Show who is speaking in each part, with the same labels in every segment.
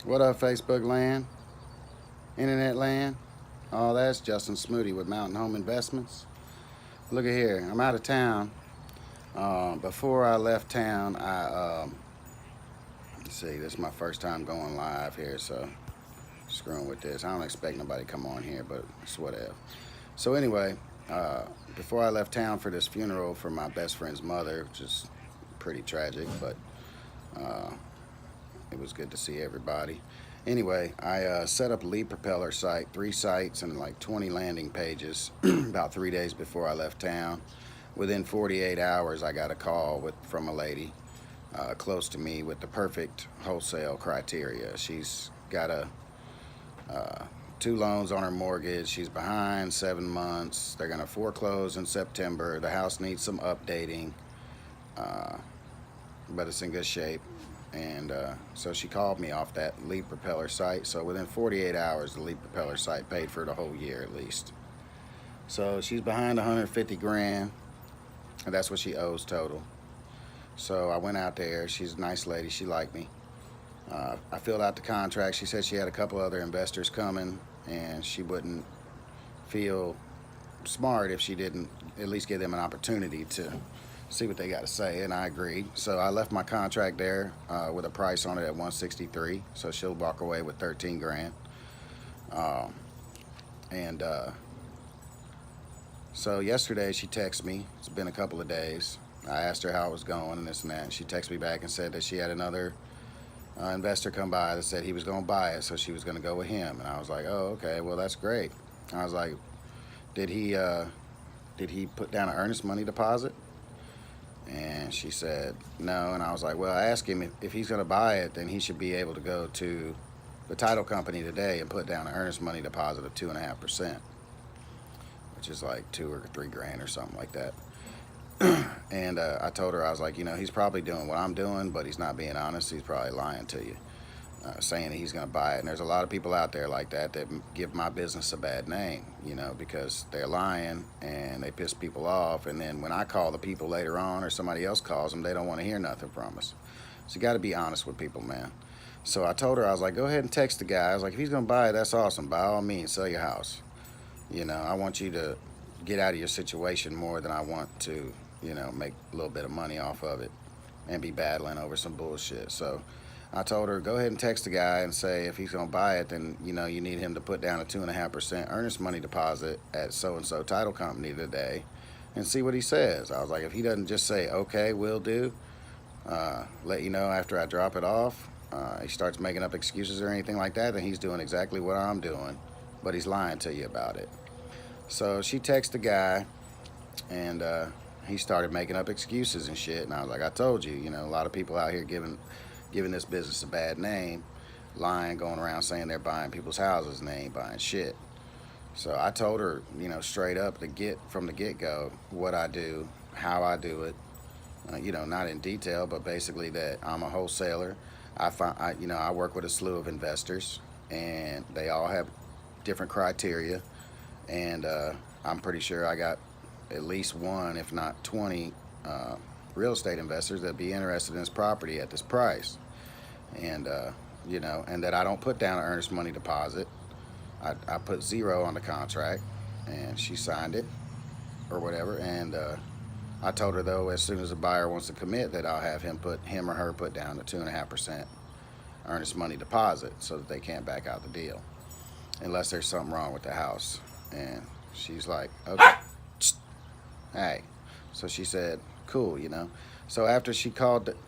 Speaker 1: What up, Facebook land, internet land? Oh, that's Justin Smoody with Mountain Home Investments. Look at here, I'm out of town. Before I left town, let's see, this is my first time going live here, so screwing with this. I don't expect nobody to come on here, but it's whatever. So anyway, uh, before I left town for this funeral for my best friend's mother, which is pretty tragic, but uh, it was good to see everybody. Anyway, I set up a lead propeller site, 3 sites and like 20 landing pages about 3 days before I left town. Within 48 hours, I got a call from a lady close to me with the perfect wholesale criteria. She's got uh, 2 loans on her mortgage. She's behind 7 months. They're going to foreclose in September. The house needs some updating, uh, but it's in good shape. And so she called me off that lead propeller site. So within 48 hours, the lead propeller site paid for the whole year at least. So she's behind 150 grand, and that's what she owes total. So I went out there. She's a nice lady. She liked me. I filled out the contract. She said she had a couple other investors coming, and she wouldn't feel smart if she didn't at least give them an opportunity to see what they got to say, and I agreed. So I left my contract there with a price on it at 163. So she'll walk away with 13 grand. Um, and So yesterday she texted me. It's been a couple of days. I asked her how it was going and this and that. She texted me back and said that she had another investor come by that said he was going to buy it, so she was going to go with him. And I was like, oh, okay, well that's great. I was like, did he put down an earnest money deposit? And she said no. And I was like, well, I asked him if he's going to buy it, then he should be able to go to the title company today and put down an earnest money deposit of 2.5%, which is like 2 or 3 grand or something like that. And I told her, I was like, he's probably doing what I'm doing, but he's not being honest. He's probably lying to you, saying that he's going to buy it. And there's a lot of people out there like that give my business a bad name, because they're lying and they piss people off. And then when I call the people later on or somebody else calls them, they don't want to hear nothing from us. So you got to be honest with people, man. So I told her, I was like, go ahead and text the guy. I was like, if he's going to buy it, that's awesome. By all means, sell your house. I want you to get out of your situation more than I want to, make a little bit of money off of it and be battling over some bullshit. So I told her, go ahead and text the guy and say if he's going to buy it, then, you need him to put down a 2.5% earnest money deposit at so-and-so title company today and see what he says. I was like, if he doesn't just say, okay, will do, let you know after I drop it off, he starts making up excuses or anything like that, then he's doing exactly what I'm doing, but he's lying to you about it. So she texted the guy, and he started making up excuses and shit. And I was like, I told you, a lot of people out here giving this business a bad name, lying, going around saying they're buying people's houses and they ain't buying shit. So I told her, straight up from the get-go what I do, how I do it. Not in detail, but basically that I'm a wholesaler. I work with a slew of investors, and they all have different criteria. And I'm pretty sure I got at least one, if not 20, real estate investors that'd be interested in this property at this price. And and that I don't put down an earnest money deposit. I put 0 on the contract, and she signed it or whatever. And I told her, though, as soon as a buyer wants to commit, that I'll have him or her put down the 2.5% earnest money deposit so that they can't back out the deal unless there's something wrong with the house. And she's like, okay, hey. So she said, cool, So after she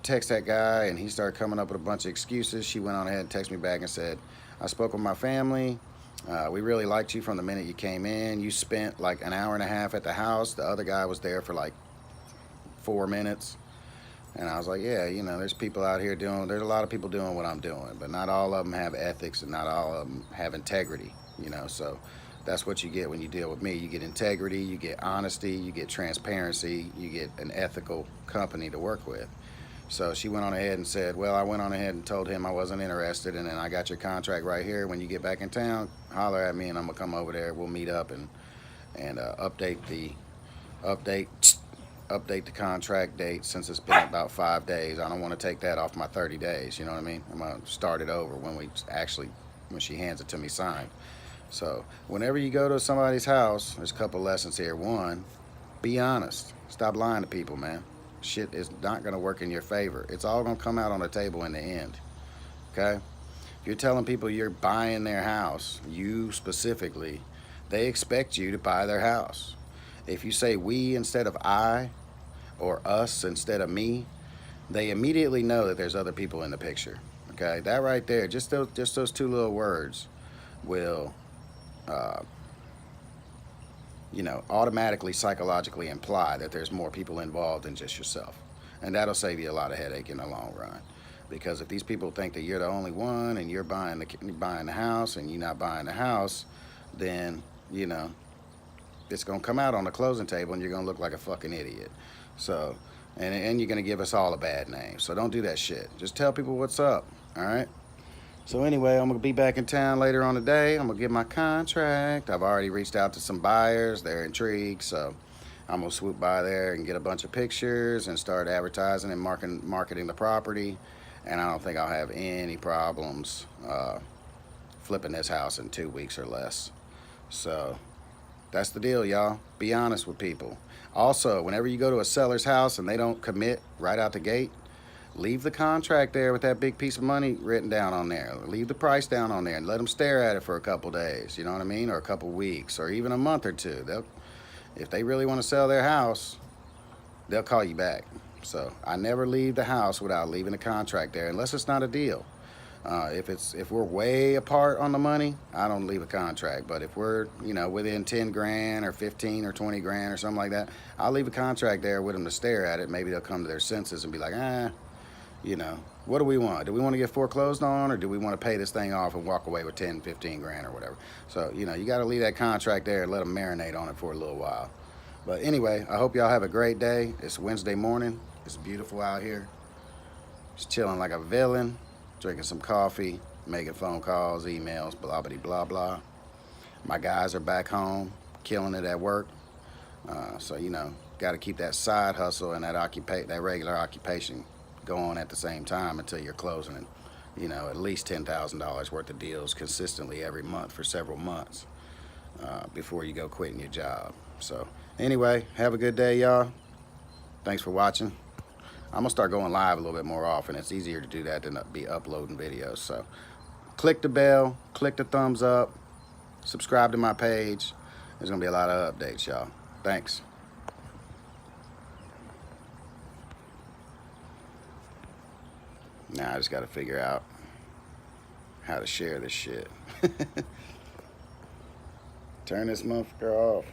Speaker 1: text that guy, and he started coming up with a bunch of excuses, she went on ahead and texted me back and said, I spoke with my family. We really liked you from the minute you came in. You spent like an hour and a half at the house. The other guy was there for like 4 minutes. And I was like, yeah, there's people out here there's a lot of people doing what I'm doing, but not all of them have ethics and not all of them have integrity, so that's what you get when you deal with me. You get integrity, you get honesty, you get transparency, you get an ethical company to work with. So she went on ahead and said, well, I went on ahead and told him I wasn't interested, and then I got your contract right here. When you get back in town, holler at me and I'm gonna come over there. We'll meet up and update update the contract date since it's been about 5 days. I don't want to take that off my 30 days. You know what I mean? I'm gonna start it over when she hands it to me signed. So whenever you go to somebody's house, there's a couple lessons here. One, be honest. Stop lying to people, man. Shit is not gonna work in your favor. It's all gonna come out on the table in the end. Okay? If you're telling people you're buying their house, you specifically, they expect you to buy their house. If you say we instead of I, or us instead of me, they immediately know that there's other people in the picture. Okay, that right there, just those two little words will, uh, automatically psychologically imply that there's more people involved than just yourself, and that'll save you a lot of headache in the long run. Because if these people think that you're the only one and you're buying the house and you're not buying the house, then it's gonna come out on the closing table and you're gonna look like a fucking idiot. So, and you're gonna give us all a bad name. So don't do that shit. Just tell people what's up. All right. So anyway, I'm gonna be back in town later on today. I'm gonna get my contract. I've already reached out to some buyers. They're intrigued. So I'm gonna swoop by there and get a bunch of pictures and start advertising and marketing the property. And I don't think I'll have any problems flipping this house in 2 weeks or less. So that's the deal, y'all. Be honest with people. Also, whenever you go to a seller's house and they don't commit right out the gate, leave the contract there with that big piece of money written down on there. Leave the price down on there and let them stare at it for a couple days, you know what I mean? Or a couple weeks, or even a month or two. If they really want to sell their house, they'll call you back. So I never leave the house without leaving the contract there, unless it's not a deal. If we're way apart on the money, I don't leave a contract. But if we're within 10 grand or 15 or 20 grand or something like that, I'll leave a contract there with them to stare at it. Maybe they'll come to their senses and be like, what do we want? Do we want to get foreclosed on, or do we want to pay this thing off and walk away with 10, 15 grand or whatever? So you got to leave that contract there and let them marinate on it for a little while. But anyway, I hope y'all have a great day. It's Wednesday morning. It's beautiful out here. Just chilling like a villain, drinking some coffee, making phone calls, emails, blah, blah, blah, blah. My guys are back home, killing it at work. So, got to keep that side hustle and that regular occupation going at the same time until you're closing, at least $10,000 worth of deals consistently every month for several months before you go quitting your job. So anyway, have a good day, y'all. Thanks for watching. I'm gonna start going live a little bit more often. It's easier to do that than be uploading videos. So click the bell, click the thumbs up, subscribe to my page. There's gonna be a lot of updates, y'all. Thanks. Now I just gotta figure out how to share this shit. Turn this motherfucker off.